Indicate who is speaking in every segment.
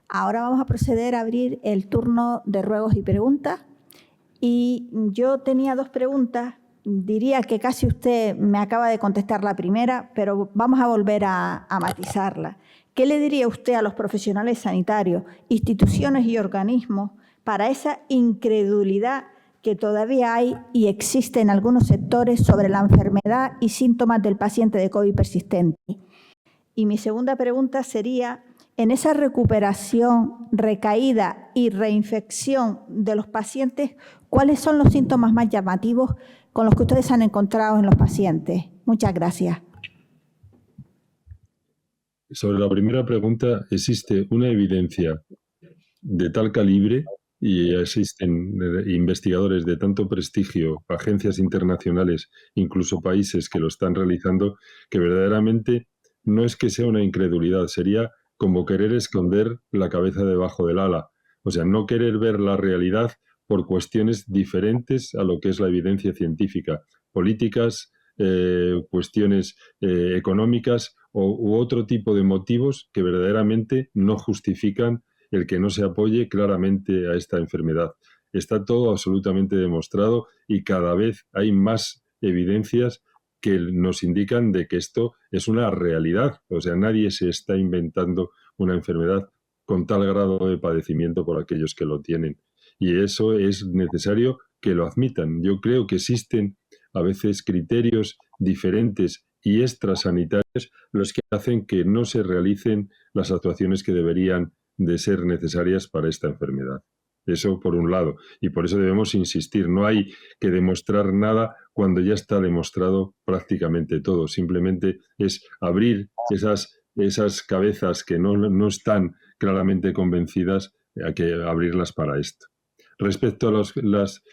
Speaker 1: Ahora vamos a proceder a abrir el turno de ruegos y preguntas. Y yo tenía dos preguntas. Diría que casi usted me acaba de contestar la primera, pero vamos a volver a matizarla. ¿Qué le diría usted a los profesionales sanitarios, instituciones y organismos para esa incredulidad que todavía hay y existe en algunos sectores sobre la enfermedad y síntomas del paciente de COVID persistente? Y mi segunda pregunta sería, en esa recuperación, recaída y reinfección de los pacientes, ¿cuáles son los síntomas más llamativos con los que ustedes han encontrado en los pacientes? Muchas gracias.
Speaker 2: Sobre la primera pregunta, existe una evidencia de tal calibre y existen investigadores de tanto prestigio, agencias internacionales, incluso países que lo están realizando, que verdaderamente no es que sea una incredulidad, sería como querer esconder la cabeza debajo del ala. O sea, no querer ver la realidad por cuestiones diferentes a lo que es la evidencia científica, políticas, cuestiones económicas u otro tipo de motivos que verdaderamente no justifican el que no se apoye claramente a esta enfermedad. Está todo absolutamente demostrado y cada vez hay más evidencias que nos indican de que esto es una realidad. O sea, nadie se está inventando una enfermedad con tal grado de padecimiento por aquellos que lo tienen. Y eso es necesario que lo admitan. Yo creo que existen a veces criterios diferentes y extrasanitarios los que hacen que no se realicen las actuaciones que deberían de ser necesarias para esta enfermedad. Eso por un lado. Y por eso debemos insistir. No hay que demostrar nada cuando ya está demostrado prácticamente todo. Simplemente es abrir esas cabezas que no están claramente convencidas, hay que abrirlas para esto. Respecto a las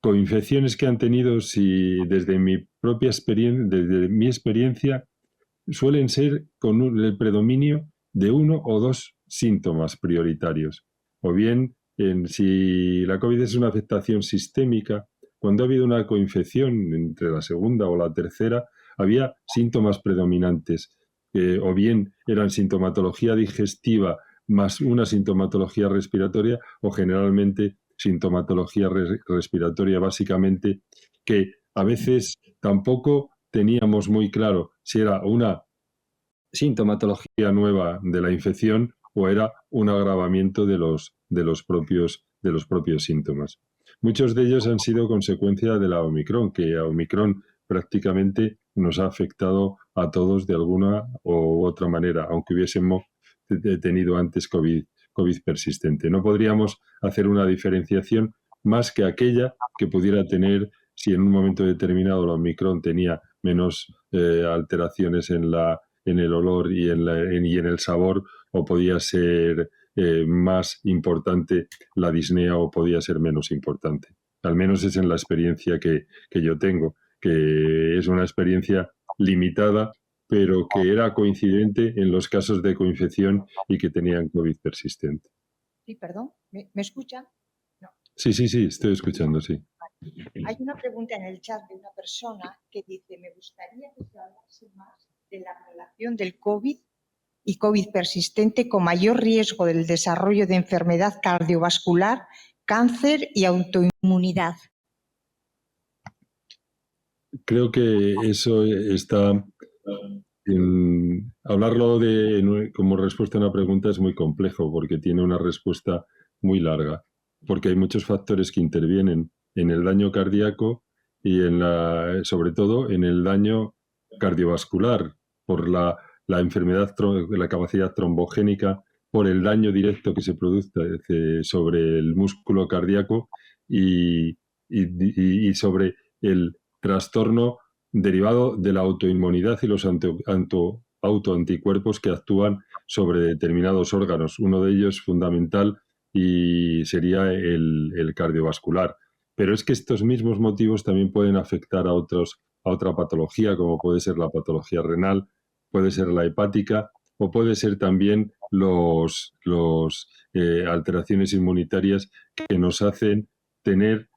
Speaker 2: coinfecciones que han tenido, si desde mi propia experiencia, desde mi experiencia, suelen ser con el predominio de uno o dos síntomas prioritarios. O bien, si la COVID es una afectación sistémica, cuando ha habido una coinfección entre la segunda o la tercera, había síntomas predominantes, o bien eran sintomatología digestiva más una sintomatología respiratoria, o generalmente sintomatología respiratoria básicamente, que a veces tampoco teníamos muy claro si era una sintomatología nueva de la infección o era un agravamiento de los propios síntomas. Muchos de ellos han sido consecuencia de la Omicron, que a Omicron prácticamente nos ha afectado a todos de alguna u otra manera, aunque hubiésemos tenido antes COVID persistente. No podríamos hacer una diferenciación más que aquella que pudiera tener si en un momento determinado la Omicron tenía menos alteraciones en el olor y en el sabor, o podía ser más importante la disnea o podía ser menos importante. Al menos es en la experiencia que yo tengo, que es una experiencia limitada, pero que era coincidente en los casos de coinfección y que tenían COVID persistente.
Speaker 3: Sí, perdón, ¿me escucha?
Speaker 2: No. Sí, estoy escuchando, sí.
Speaker 3: Hay una pregunta en el chat de una persona que dice, me gustaría que se hablase más de la relación del COVID y COVID persistente con mayor riesgo del desarrollo de enfermedad cardiovascular, cáncer y autoinmunidad.
Speaker 2: Creo que eso está... hablarlo como respuesta a una pregunta es muy complejo porque tiene una respuesta muy larga, porque hay muchos factores que intervienen en el daño cardíaco y sobre todo en el daño cardiovascular por la enfermedad, la capacidad trombogénica, por el daño directo que se produce sobre el músculo cardíaco y sobre el trastorno derivado de la autoinmunidad y los autoanticuerpos que actúan sobre determinados órganos. Uno de ellos fundamental y sería el cardiovascular. Pero es que estos mismos motivos también pueden afectar a otra patología, como puede ser la patología renal, puede ser la hepática, o puede ser también los alteraciones inmunitarias que nos hacen tener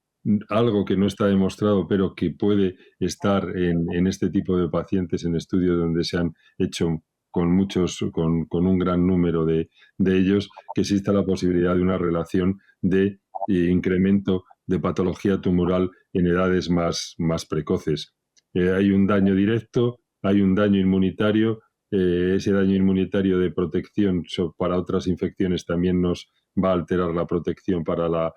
Speaker 2: algo que no está demostrado, pero que puede estar en este tipo de pacientes en estudios donde se han hecho con un gran número de ellos, que exista la posibilidad de una relación de incremento de patología tumoral en edades más precoces. Hay un daño directo, hay un daño inmunitario. Ese daño inmunitario de protección para otras infecciones también nos va a alterar la protección para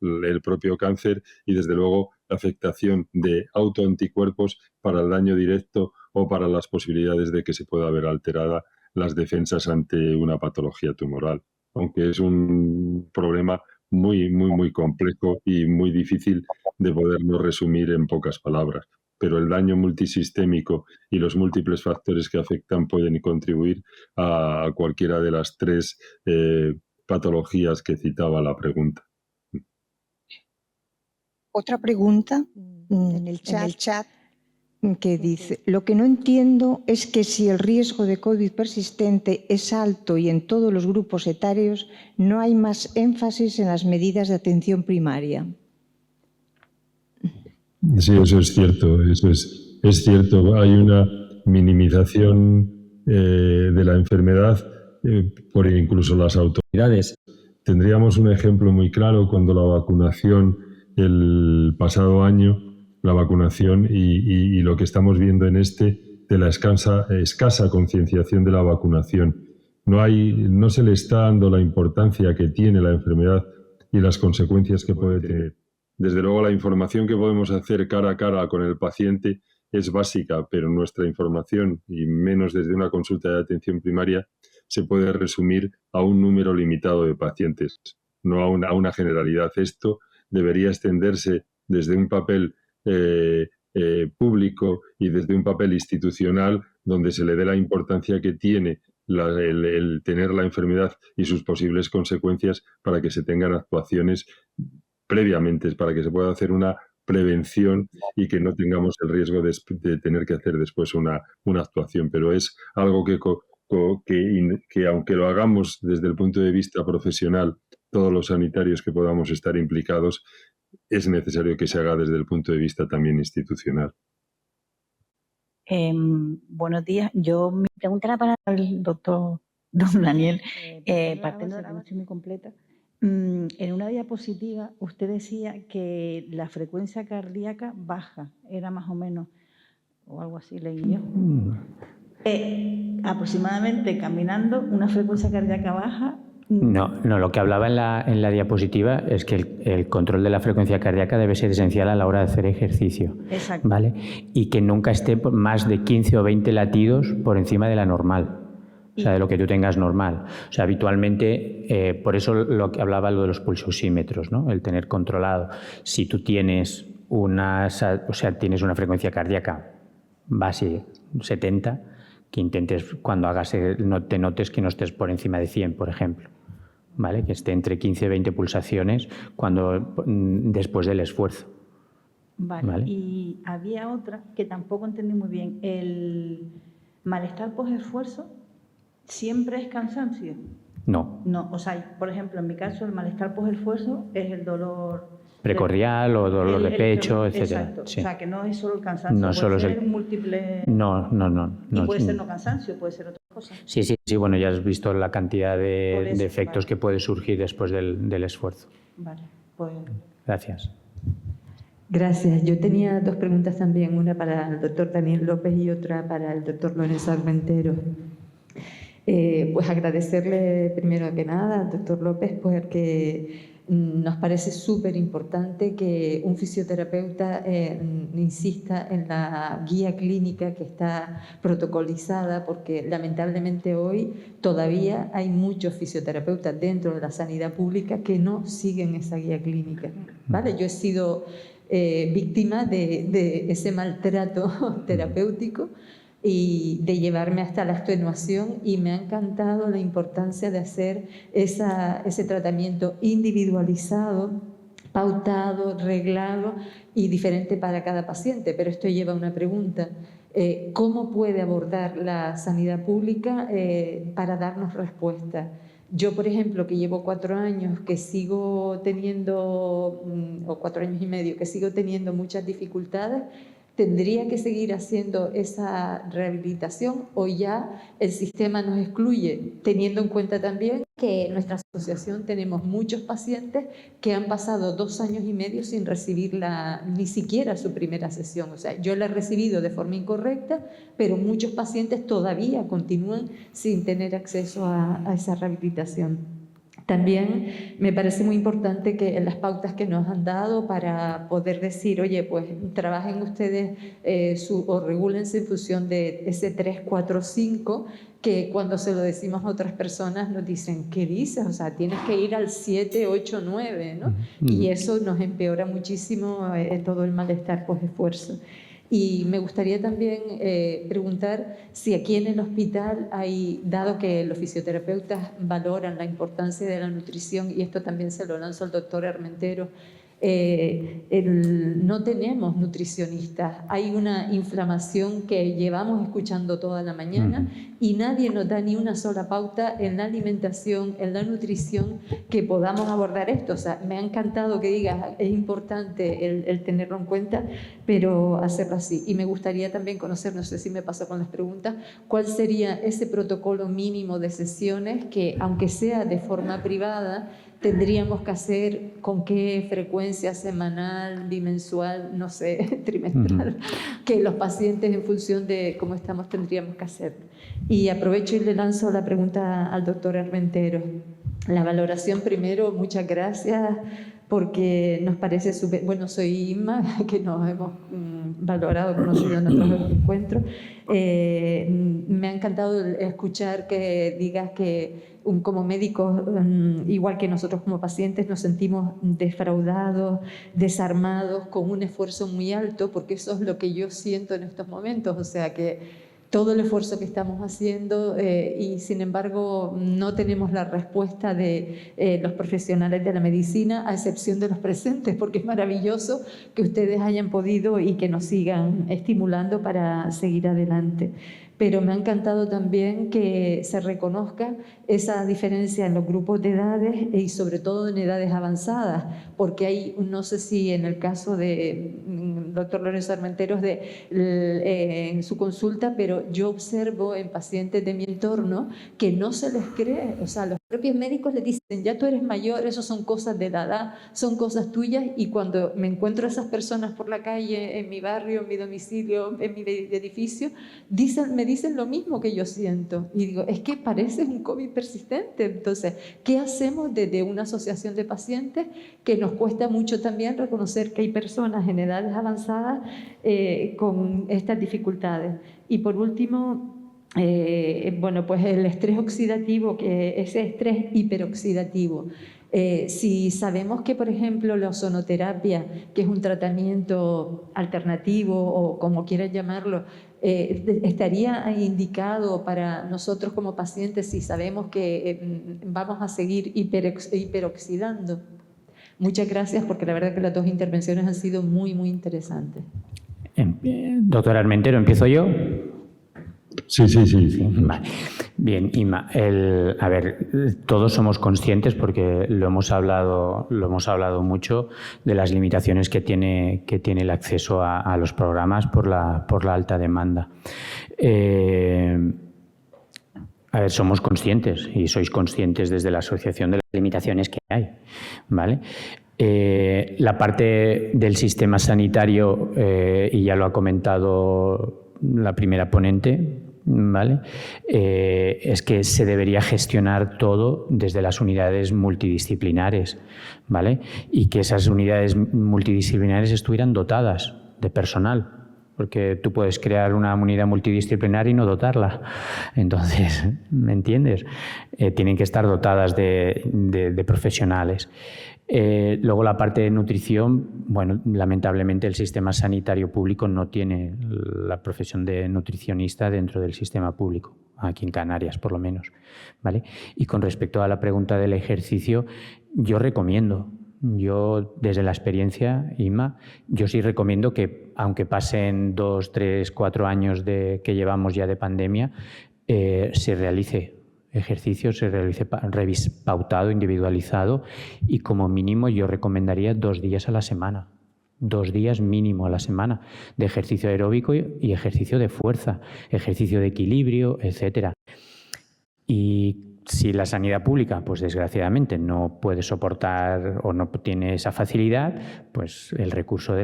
Speaker 2: el propio cáncer, y desde luego la afectación de autoanticuerpos para el daño directo o para las posibilidades de que se pueda ver alterada las defensas ante una patología tumoral, aunque es un problema muy complejo y muy difícil de poderlo resumir en pocas palabras. Pero el daño multisistémico y los múltiples factores que afectan pueden contribuir a cualquiera de las tres patologías que citaba la pregunta.
Speaker 3: Otra pregunta en el chat que dice: lo que no entiendo es que si el riesgo de COVID persistente es alto y en todos los grupos etarios, no hay más énfasis en las medidas de atención primaria.
Speaker 2: Sí, eso es cierto, es cierto. Hay una minimización de la enfermedad por incluso las autoridades. Tendríamos un ejemplo muy claro cuando la vacunación el pasado año, la vacunación y lo que estamos viendo en de la escasa concienciación de la vacunación. No se le está dando la importancia que tiene la enfermedad y las consecuencias que puede tener. Desde luego, la información que podemos hacer cara a cara con el paciente es básica, pero nuestra información, y menos desde una consulta de atención primaria, se puede resumir a un número limitado de pacientes, no a una generalidad. Esto debería extenderse desde un papel público y desde un papel institucional, donde se le dé la importancia que tiene el tener la enfermedad y sus posibles consecuencias, para que se tengan actuaciones previamente, para que se pueda hacer una prevención y que no tengamos el riesgo de tener que hacer después una actuación. Pero es algo que aunque lo hagamos desde el punto de vista profesional, todos los sanitarios que podamos estar implicados, es necesario que se haga desde el punto de vista también institucional.
Speaker 4: Buenos días. Mi pregunta era para el doctor don Daniel, partiendo de la noche muy completa. En una diapositiva usted decía que la frecuencia cardíaca baja, era más o menos, o algo así leí yo. Aproximadamente caminando, una frecuencia cardíaca baja.
Speaker 5: No, lo que hablaba en la diapositiva es que el control de la frecuencia cardíaca debe ser esencial a la hora de hacer ejercicio.
Speaker 4: Exacto.
Speaker 5: ¿Vale? Y que nunca esté más de 15 o 20 latidos por encima de la normal. O sea, de lo que tú tengas normal. O sea, habitualmente, por eso lo que hablaba lo de los pulsoxímetros, ¿no? El tener controlado. Si tú tienes tienes una frecuencia cardíaca base 70, que intentes cuando hagas te notes que no estés por encima de 100, por ejemplo. ¿Vale? Que esté entre 15 y 20 pulsaciones después del esfuerzo.
Speaker 4: Vale. Y había otra que tampoco entendí muy bien. ¿El malestar post-esfuerzo siempre es cansancio?
Speaker 5: No.
Speaker 4: No, o sea, por ejemplo, en mi caso, el malestar post-esfuerzo es el dolor
Speaker 5: precordial o dolor de pecho, etc.
Speaker 4: Exacto. Sí. O sea, que no es solo el cansancio,
Speaker 5: no
Speaker 4: puede ser múltiples...
Speaker 5: No.
Speaker 4: Y puede ser no cansancio, puede ser otra cosa.
Speaker 5: Sí, bueno, ya has visto la cantidad de efectos que puede surgir después del esfuerzo.
Speaker 4: Vale, pues...
Speaker 5: Gracias.
Speaker 6: Gracias. Yo tenía dos preguntas también, una para el doctor Daniel López y otra para el doctor Lorenzo Armentero. Pues agradecerle primero que nada al doctor López porque nos parece súper importante que un fisioterapeuta insista en la guía clínica que está protocolizada, porque lamentablemente hoy todavía hay muchos fisioterapeutas dentro de la sanidad pública que no siguen esa guía clínica, ¿vale? Yo he sido víctima de ese maltrato terapéutico y de llevarme hasta la extenuación, y me ha encantado la importancia de hacer ese tratamiento individualizado, pautado, reglado y diferente para cada paciente. Pero esto lleva a una pregunta: ¿cómo puede abordar la sanidad pública para darnos respuesta? Yo, por ejemplo, que llevo 4 años que sigo teniendo, o 4 años y medio, que sigo teniendo muchas dificultades, ¿tendría que seguir haciendo esa rehabilitación o ya el sistema nos excluye? Teniendo en cuenta también que en nuestra asociación tenemos muchos pacientes que han pasado 2 años y medio sin recibir ni siquiera su primera sesión. O sea, yo la he recibido de forma incorrecta, pero muchos pacientes todavía continúan sin tener acceso a esa rehabilitación. También me parece muy importante que las pautas que nos han dado para poder decir, oye, pues trabajen ustedes o regúlense en función de ese 3, 4, 5, que cuando se lo decimos a otras personas nos dicen, ¿qué dices? O sea, tienes que ir al 7, 8, 9, ¿no? Y eso nos empeora muchísimo todo el malestar post-esfuerzo. Y me gustaría también preguntar si aquí en el hospital hay, dado que los fisioterapeutas valoran la importancia de la nutrición, y esto también se lo lanzo al doctor Armentero, no tenemos nutricionistas, hay una inflamación que llevamos escuchando toda la mañana y nadie nos da ni una sola pauta en la alimentación, en la nutrición, que podamos abordar esto. O sea, me ha encantado que digas, es importante el tenerlo en cuenta, pero hacerlo así. Y me gustaría también conocer, no sé si me paso con las preguntas, cuál sería ese protocolo mínimo de sesiones que, aunque sea de forma privada, tendríamos que hacer, con qué frecuencia, semanal, bimensual, no sé, trimestral, que los pacientes en función de cómo estamos tendríamos que hacer. Y aprovecho y le lanzo la pregunta al doctor Armentero. La valoración primero, muchas gracias, porque nos parece súper... Bueno, soy Inma, que nos hemos valorado, conocido en otros encuentros. Me ha encantado escuchar que digas que como médicos, igual que nosotros como pacientes, nos sentimos defraudados, desarmados, con un esfuerzo muy alto, porque eso es lo que yo siento en estos momentos. O sea, que todo el esfuerzo que estamos haciendo y sin embargo no tenemos la respuesta de los profesionales de la medicina, a excepción de los presentes, porque es maravilloso que ustedes hayan podido y que nos sigan estimulando para seguir adelante. Pero me ha encantado también que se reconozca esa diferencia en los grupos de edades y sobre todo en edades avanzadas, porque hay, no sé si en el caso de doctor Lorenzo Armenteros en su consulta, pero yo observo en pacientes de mi entorno que no se les cree. O sea, los propios médicos les dicen, ya tú eres mayor, eso son cosas de la edad, son cosas tuyas, y cuando me encuentro a esas personas por la calle, en mi barrio, en mi domicilio, en mi edificio, me dicen lo mismo que yo siento. Y digo, es que pareces un COVID persistente. Entonces, ¿qué hacemos desde una asociación de pacientes? Que nos cuesta mucho también reconocer que hay personas en edades avanzadas con estas dificultades. Y por último, bueno, pues el estrés oxidativo, que ese estrés hiperoxidativo. Si sabemos que, por ejemplo, la ozonoterapia, que es un tratamiento alternativo o como quieras llamarlo, estaría indicado para nosotros como pacientes si sabemos que vamos a seguir hiperoxidando. Muchas gracias, porque la verdad que las 2 intervenciones han sido muy, muy interesantes.
Speaker 5: Doctor Armentero, ¿empiezo yo?
Speaker 2: Sí.
Speaker 5: Vale. Bien, Inma, a ver, todos somos conscientes, porque lo hemos hablado mucho, de las limitaciones que tiene el acceso a los programas por la alta demanda. A ver, somos conscientes, y sois conscientes desde la asociación, de las limitaciones que hay, ¿vale? La parte del sistema sanitario, y ya lo ha comentado la primera ponente, ¿vale? Es que se debería gestionar todo desde las unidades multidisciplinares, ¿vale? Y que esas unidades multidisciplinares estuvieran dotadas de personal, porque tú puedes crear una unidad multidisciplinar y no dotarla. Entonces, ¿me entiendes? Tienen que estar dotadas de profesionales. Luego la parte de nutrición, bueno, lamentablemente el sistema sanitario público no tiene la profesión de nutricionista dentro del sistema público, aquí en Canarias por lo menos, ¿vale? Y con respecto a la pregunta del ejercicio, yo recomiendo, desde la experiencia, Inma, yo sí recomiendo que, aunque pasen 2, 3, 4 años que llevamos ya de pandemia, se realice ejercicio, se realice pautado, individualizado, y como mínimo yo recomendaría 2 días a la semana, 2 días mínimo a la semana de ejercicio aeróbico y ejercicio de fuerza, ejercicio de equilibrio, etcétera. Y si la sanidad pública, pues desgraciadamente no puede soportar o no tiene esa facilidad, pues el recurso de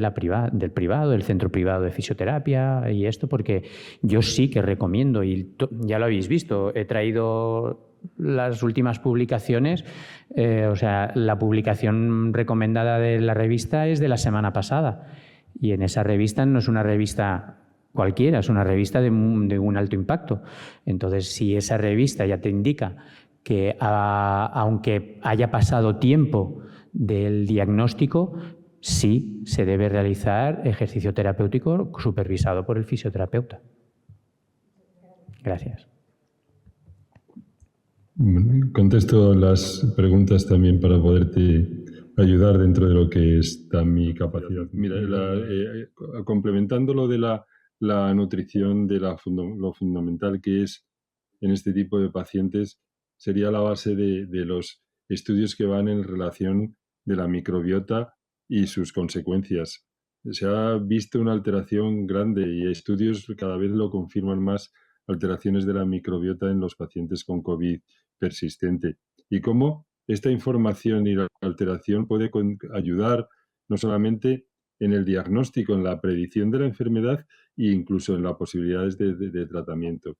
Speaker 5: del privado, del centro privado de fisioterapia y esto, porque yo sí que recomiendo, y ya lo habéis visto, he traído las últimas publicaciones, o sea, la publicación recomendada de la revista es de la semana pasada, y en esa revista no es una revista cualquiera, es una revista de un alto impacto. Entonces, si esa revista ya te indica que aunque haya pasado tiempo del diagnóstico, sí se debe realizar ejercicio terapéutico supervisado por el fisioterapeuta. Gracias.
Speaker 2: Contesto las preguntas también para poderte ayudar dentro de lo que está mi capacidad. Mira, complementando lo de la nutrición, de lo fundamental que es en este tipo de pacientes, sería la base de los estudios que van en relación de la microbiota y sus consecuencias. Se ha visto una alteración grande y estudios cada vez lo confirman más, alteraciones de la microbiota en los pacientes con COVID persistente. Y cómo esta información y la alteración puede ayudar no solamente en el diagnóstico, en la predicción de la enfermedad e incluso en las posibilidades de tratamiento.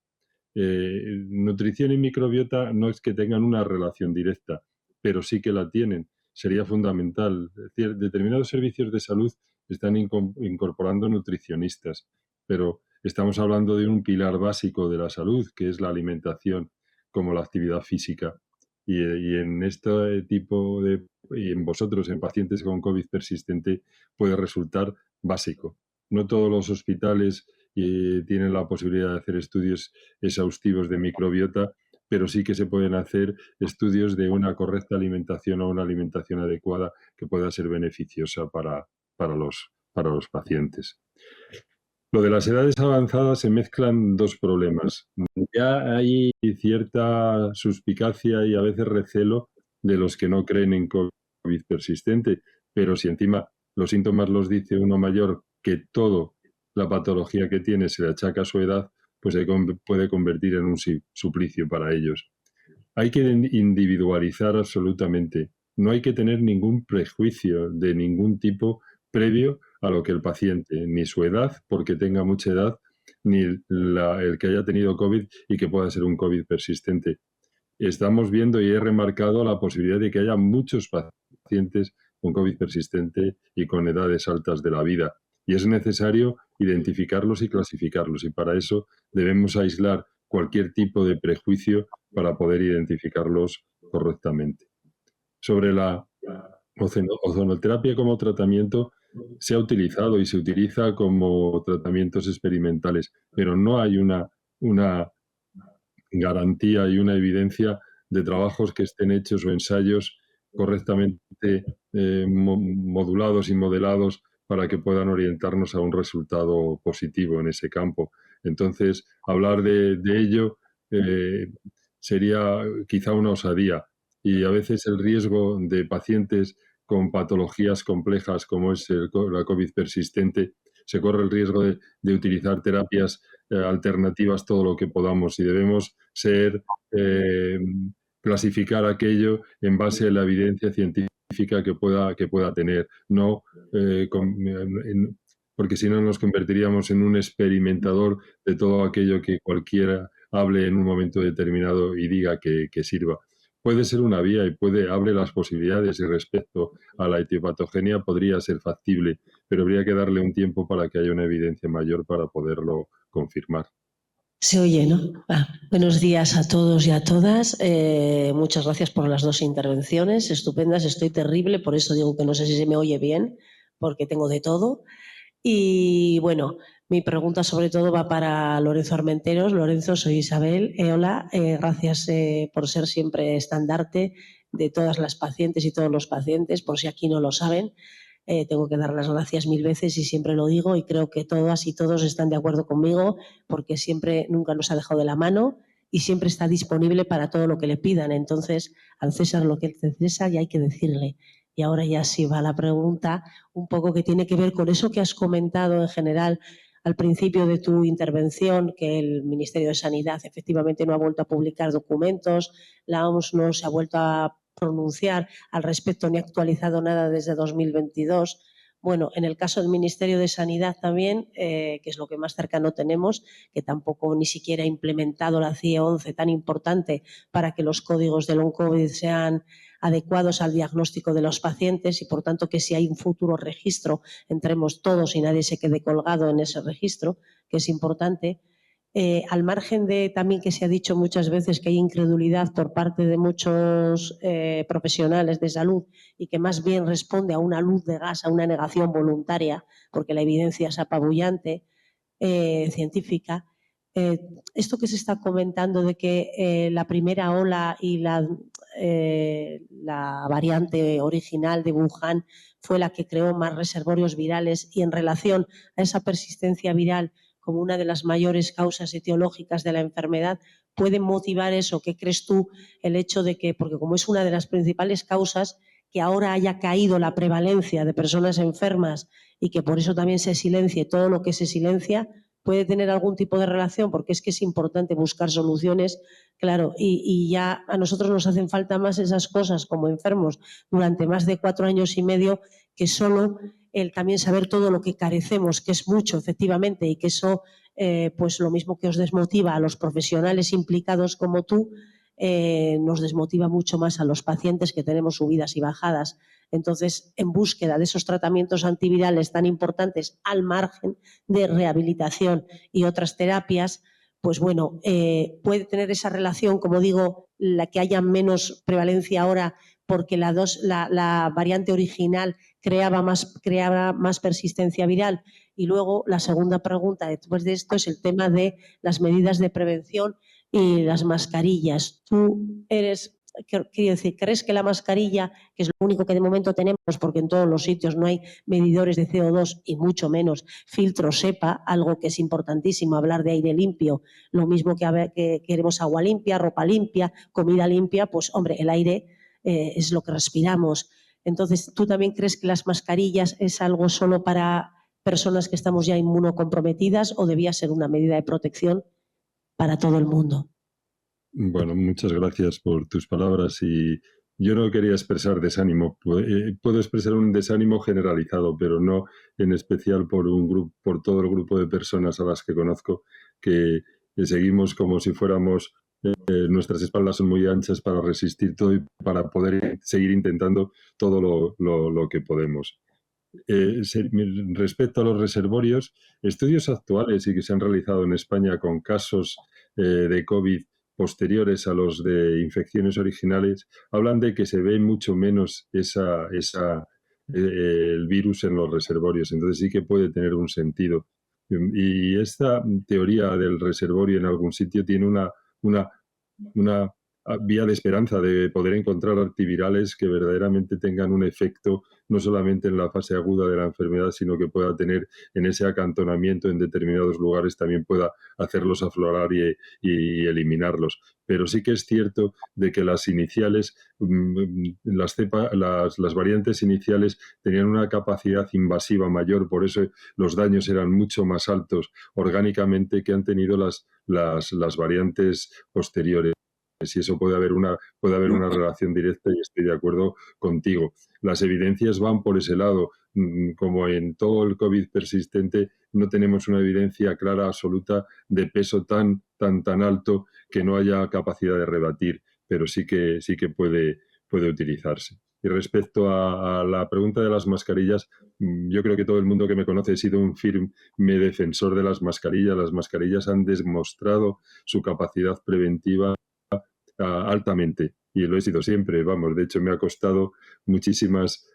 Speaker 2: Nutrición y microbiota no es que tengan una relación directa, pero sí que la tienen. Sería fundamental. Es decir, determinados servicios de salud están incorporando nutricionistas, pero estamos hablando de un pilar básico de la salud, que es la alimentación, como la actividad física. Y en este tipo y en vosotros, en pacientes con COVID persistente, puede resultar básico. No todos los hospitales tienen la posibilidad de hacer estudios exhaustivos de microbiota, pero sí que se pueden hacer estudios de una correcta alimentación o una alimentación adecuada que pueda ser beneficiosa para los pacientes. Lo de las edades avanzadas se mezclan dos problemas. Ya hay cierta suspicacia y a veces recelo de los que no creen en COVID persistente, pero si encima los síntomas los dice uno mayor, que toda la patología que tiene se le achaca a su edad, pues se puede convertir en un suplicio para ellos. Hay que individualizar absolutamente. No hay que tener ningún prejuicio de ningún tipo previo a lo que el paciente, ni su edad, porque tenga mucha edad, ni el que haya tenido COVID y que pueda ser un COVID persistente. Estamos viendo y he remarcado la posibilidad de que haya muchos pacientes con COVID persistente y con edades altas de la vida. Y es necesario identificarlos y clasificarlos. Y para eso debemos aislar cualquier tipo de prejuicio para poder identificarlos correctamente. Sobre la ozonoterapia como tratamiento, se ha utilizado y se utiliza como tratamientos experimentales, pero no hay una garantía y una evidencia de trabajos que estén hechos o ensayos correctamente modulados y modelados para que puedan orientarnos a un resultado positivo en ese campo. Entonces, hablar de ello sería quizá una osadía, y a veces el riesgo de pacientes con patologías complejas como es la COVID persistente, se corre el riesgo de utilizar terapias alternativas todo lo que podamos, y debemos clasificar aquello en base a la evidencia científica que pueda tener, porque si no nos convertiríamos en un experimentador de todo aquello que cualquiera hable en un momento determinado y diga que sirva. Puede ser una vía y abre las posibilidades, y respecto a la etiopatogenia podría ser factible, pero habría que darle un tiempo para que haya una evidencia mayor para poderlo confirmar.
Speaker 7: Se oye, ¿no? Buenos días a todos y a todas. Muchas gracias por las dos intervenciones, estupendas. Estoy terrible, por eso digo que no sé si se me oye bien, porque tengo de todo. Y bueno, mi pregunta sobre todo va para Lorenzo Armenteros. Lorenzo, soy Isabel. Hola, gracias por ser siempre estandarte de todas las pacientes y todos los pacientes, por si aquí no lo saben. Tengo que dar las gracias 1000 veces y siempre lo digo, y creo que todas y todos están de acuerdo conmigo, porque siempre, nunca nos ha dejado de la mano y siempre está disponible para todo lo que le pidan. Entonces, al César lo que es del César, y hay que decirle Y ahora ya sí va la pregunta, un poco que tiene que ver con eso que has comentado en general al principio de tu intervención, que el Ministerio de Sanidad efectivamente no ha vuelto a publicar documentos, la OMS no se ha vuelto a pronunciar al respecto ni ha actualizado nada desde 2022. Bueno, en el caso del Ministerio de Sanidad también, que es lo que más cercano tenemos, que tampoco ni siquiera ha implementado la CIE 11 tan importante para que los códigos del long-COVID sean adecuados al diagnóstico de los pacientes y, por tanto, que si hay un futuro registro, entremos todos y nadie se quede colgado en ese registro, que es importante. Al margen de también que se ha dicho muchas veces que hay incredulidad por parte de muchos profesionales de salud y que más bien responde a una luz de gas, a una negación voluntaria, porque la evidencia es apabullante, científica. Esto que se está comentando de que la primera ola y la variante original de Wuhan fue la que creó más reservorios virales y en relación a esa persistencia viral como una de las mayores causas etiológicas de la enfermedad, ¿puede motivar eso? ¿Qué crees tú el hecho de que, porque como es una de las principales causas, que ahora haya caído la prevalencia de personas enfermas y que por eso también se silencie todo lo que se silencia, puede tener algún tipo de relación? Porque es que es importante buscar soluciones, claro, y ya a nosotros nos hacen falta más esas cosas como enfermos durante más de 4 años y medio que solo el también saber todo lo que carecemos, que es mucho efectivamente, y que eso, pues lo mismo que os desmotiva a los profesionales implicados como tú, nos desmotiva mucho más a los pacientes que tenemos subidas y bajadas. Entonces, en búsqueda de esos tratamientos antivirales tan importantes al margen de rehabilitación y otras terapias, pues bueno, puede tener esa relación, como digo, la que haya menos prevalencia ahora porque la variante original creaba más persistencia viral. Y luego la segunda pregunta después de esto es el tema de las medidas de prevención y las mascarillas. Tú quiero decir, ¿crees que la mascarilla, que es lo único que de momento tenemos, porque en todos los sitios no hay medidores de CO2 y mucho menos filtros SEPA, algo que es importantísimo, hablar de aire limpio, lo mismo que queremos agua limpia, ropa limpia, comida limpia, pues hombre, el aire es lo que respiramos. Entonces, ¿tú también crees que las mascarillas es algo solo para personas que estamos ya inmunocomprometidas o debía ser una medida de protección para todo el mundo?
Speaker 2: Bueno, muchas gracias por tus palabras y yo no quería expresar desánimo. Puedo expresar un desánimo generalizado, pero no en especial por todo el grupo de personas a las que conozco que seguimos como si fuéramos, nuestras espaldas son muy anchas para resistir todo y para poder seguir intentando todo lo que podemos. Respecto a los reservorios, estudios actuales y que se han realizado en España con casos de COVID posteriores a los de infecciones originales, hablan de que se ve mucho menos el virus en los reservorios. Entonces sí que puede tener un sentido. Y esta teoría del reservorio en algún sitio tiene una vía de esperanza de poder encontrar antivirales que verdaderamente tengan un efecto no solamente en la fase aguda de la enfermedad, sino que pueda tener en ese acantonamiento en determinados lugares, también pueda hacerlos aflorar y eliminarlos. Pero sí que es cierto de que las iniciales, las variantes iniciales tenían una capacidad invasiva mayor, por eso los daños eran mucho más altos orgánicamente que han tenido las variantes posteriores. Y eso puede haber una relación directa y estoy de acuerdo contigo. Las evidencias van por ese lado. Como en todo el COVID persistente, no tenemos una evidencia clara, absoluta, de peso tan alto que no haya capacidad de rebatir, pero sí que puede utilizarse. Y respecto a la pregunta de las mascarillas, yo creo que todo el mundo que me conoce ha sido un firme defensor de las mascarillas. Las mascarillas han demostrado su capacidad preventiva altamente, y lo he sido siempre, vamos, de hecho me ha costado muchísimas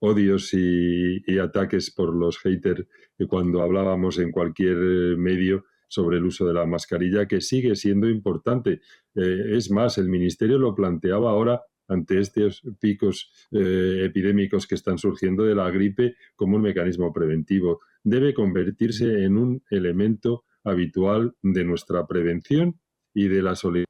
Speaker 2: odios y ataques por los haters cuando hablábamos en cualquier medio sobre el uso de la mascarilla, que sigue siendo importante. Es más, el Ministerio lo planteaba ahora ante estos picos epidémicos que están surgiendo de la gripe como un mecanismo preventivo. Debe convertirse en un elemento habitual de nuestra prevención y de la solidaridad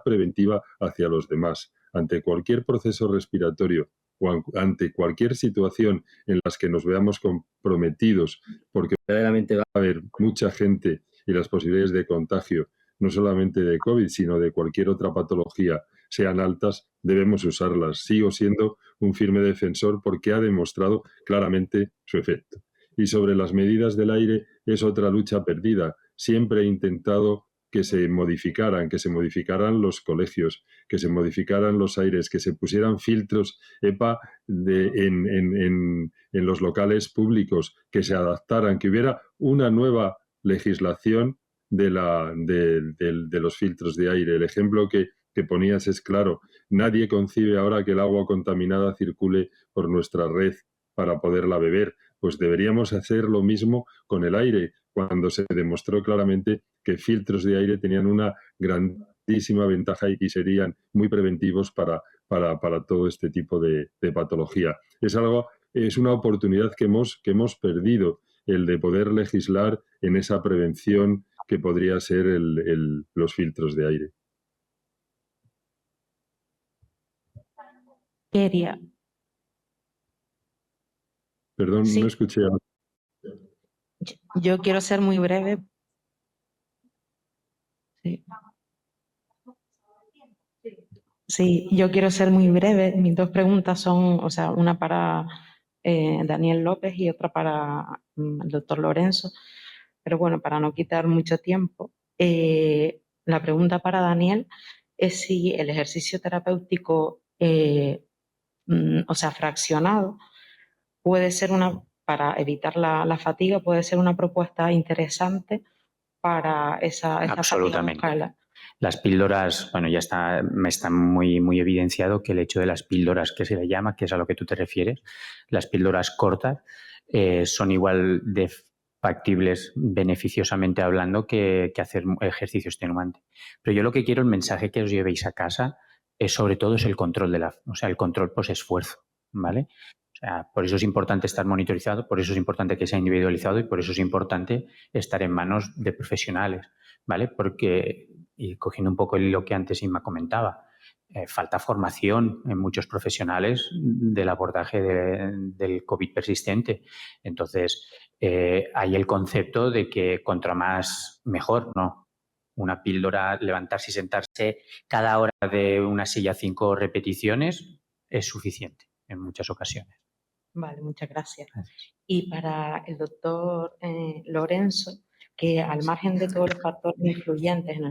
Speaker 2: preventiva hacia los demás. Ante cualquier proceso respiratorio o ante cualquier situación en las que nos veamos comprometidos, porque verdaderamente va a haber mucha gente y las posibilidades de contagio, no solamente de COVID, sino de cualquier otra patología, sean altas, debemos usarlas. Sigo siendo un firme defensor porque ha demostrado claramente su efecto. Y sobre las medidas del aire es otra lucha perdida. Siempre he intentado que se modificaran los colegios, que se modificaran los aires, que se pusieran filtros EPA en los locales públicos, que se adaptaran, que hubiera una nueva legislación de los filtros de aire. El ejemplo que ponías es claro. Nadie concibe ahora que el agua contaminada circule por nuestra red para poderla beber. Pues deberíamos hacer lo mismo con el aire, cuando se demostró claramente que filtros de aire tenían una grandísima ventaja y serían muy preventivos para todo este tipo de patología. Es una oportunidad que hemos perdido, el de poder legislar en esa prevención que podría ser los filtros de aire.
Speaker 8: Quería.
Speaker 2: Perdón,
Speaker 8: Sí.
Speaker 2: no escuché.
Speaker 8: Yo quiero ser muy breve. Sí, yo quiero ser muy breve. Mis dos preguntas son, o sea, una para Daniel López y otra para el doctor Lorenzo. Pero bueno, para no quitar mucho tiempo, la pregunta para Daniel es si el ejercicio terapéutico, o sea, fraccionado, puede ser para evitar la fatiga, puede ser una propuesta interesante para esa
Speaker 5: Absolutamente.
Speaker 8: fatiga.
Speaker 5: Las píldoras, bueno, ya está muy, muy evidenciado que el hecho de las píldoras que se le llama, que es a lo que tú te refieres, las píldoras cortas, son igual de factibles beneficiosamente hablando que hacer ejercicio extenuante. Pero yo lo que quiero, el mensaje que os llevéis a casa, es sobre todo el control el control post-esfuerzo, ¿vale? O sea, por eso es importante estar monitorizado, por eso es importante que sea individualizado y por eso es importante estar en manos de profesionales, ¿vale? Porque, y cogiendo un poco el hilo que antes Inma comentaba, falta formación en muchos profesionales del abordaje del COVID persistente. Entonces, hay el concepto de que contra más, mejor, ¿no? Una píldora, levantarse y sentarse cada hora de una silla 5 repeticiones es suficiente en muchas ocasiones.
Speaker 8: Vale, muchas gracias. Y para el doctor Lorenzo, que al margen de todos los factores influyentes en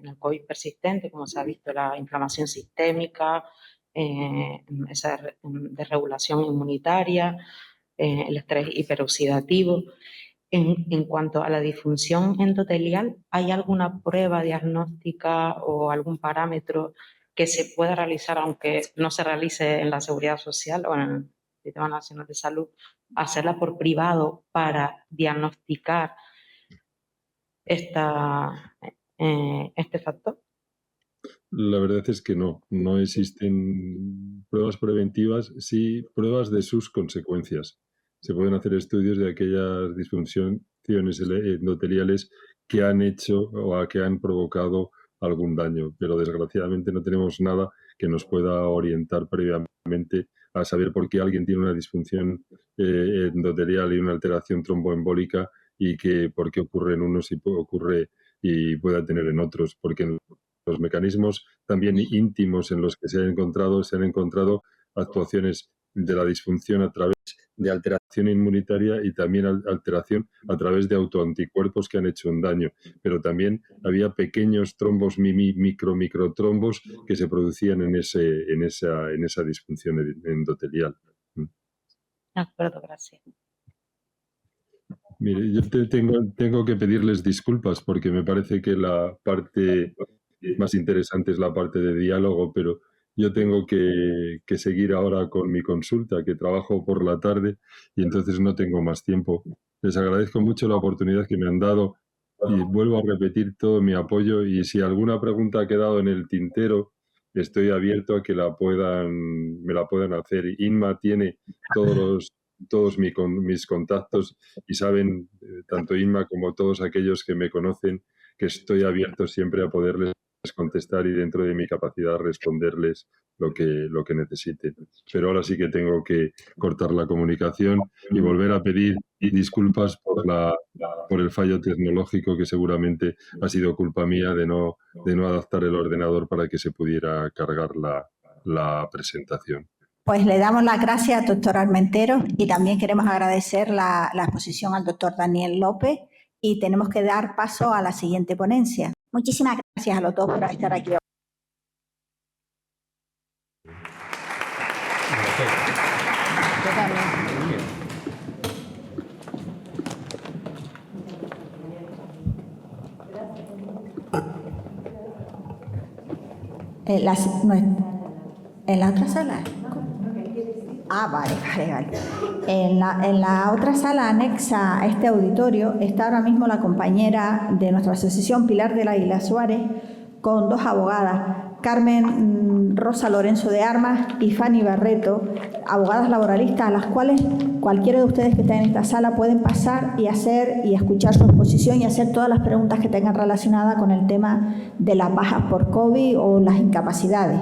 Speaker 8: el COVID persistente, como se ha visto, la inflamación sistémica, esa desregulación inmunitaria, el estrés hiperoxidativo, en cuanto a la disfunción endotelial, ¿hay alguna prueba diagnóstica o algún parámetro que se pueda realizar, aunque no se realice en la Seguridad Social o en el Sistema Nacional de Salud, hacerla por privado para diagnosticar este factor?
Speaker 2: La verdad es que no existen pruebas preventivas, sí pruebas de sus consecuencias. Se pueden hacer estudios de aquellas disfunciones endoteliales que han hecho o que han provocado algún daño, pero desgraciadamente no tenemos nada que nos pueda orientar previamente a saber por qué alguien tiene una disfunción endotelial y una alteración tromboembólica y por qué ocurre en unos y ocurre y pueda tener en otros, porque en los mecanismos también íntimos en los que se han encontrado actuaciones de la disfunción a través de alteración inmunitaria y también alteración a través de autoanticuerpos que han hecho un daño. Pero también había pequeños trombos, microtrombos que se producían en esa disfunción endotelial.
Speaker 8: De acuerdo, gracias.
Speaker 2: Mire, yo tengo que pedirles disculpas porque me parece que la parte más interesante es la parte de diálogo, pero yo tengo que seguir ahora con mi consulta, que trabajo por la tarde y entonces no tengo más tiempo. Les agradezco mucho la oportunidad que me han dado y vuelvo a repetir todo mi apoyo y si alguna pregunta ha quedado en el tintero, estoy abierto a que me la puedan hacer. Inma tiene todos mis contactos y saben, tanto Inma como todos aquellos que me conocen, que estoy abierto siempre a poderles contestar y dentro de mi capacidad responderles lo lo que necesiten. Pero ahora sí que tengo que cortar la comunicación y volver a pedir disculpas por el fallo tecnológico, que seguramente ha sido culpa mía de no adaptar el ordenador para que se pudiera cargar la presentación.
Speaker 1: Pues le damos las gracias, doctor Armenteros, y también queremos agradecer la exposición al doctor Daniel López, y tenemos que dar paso a la siguiente ponencia. Muchísimas gracias a los dos por estar aquí. ¿En la otra sala? Ah, vale. En la otra sala anexa a este auditorio está ahora mismo la compañera de nuestra asociación, Pilar del Águila Suárez, con dos abogadas, Carmen Rosa Lorenzo de Armas y Fanny Barreto, abogadas laboralistas, a las cuales cualquiera de ustedes que estén en esta sala pueden pasar y escuchar su exposición y hacer todas las preguntas que tengan relacionadas con el tema de las bajas por COVID o las incapacidades.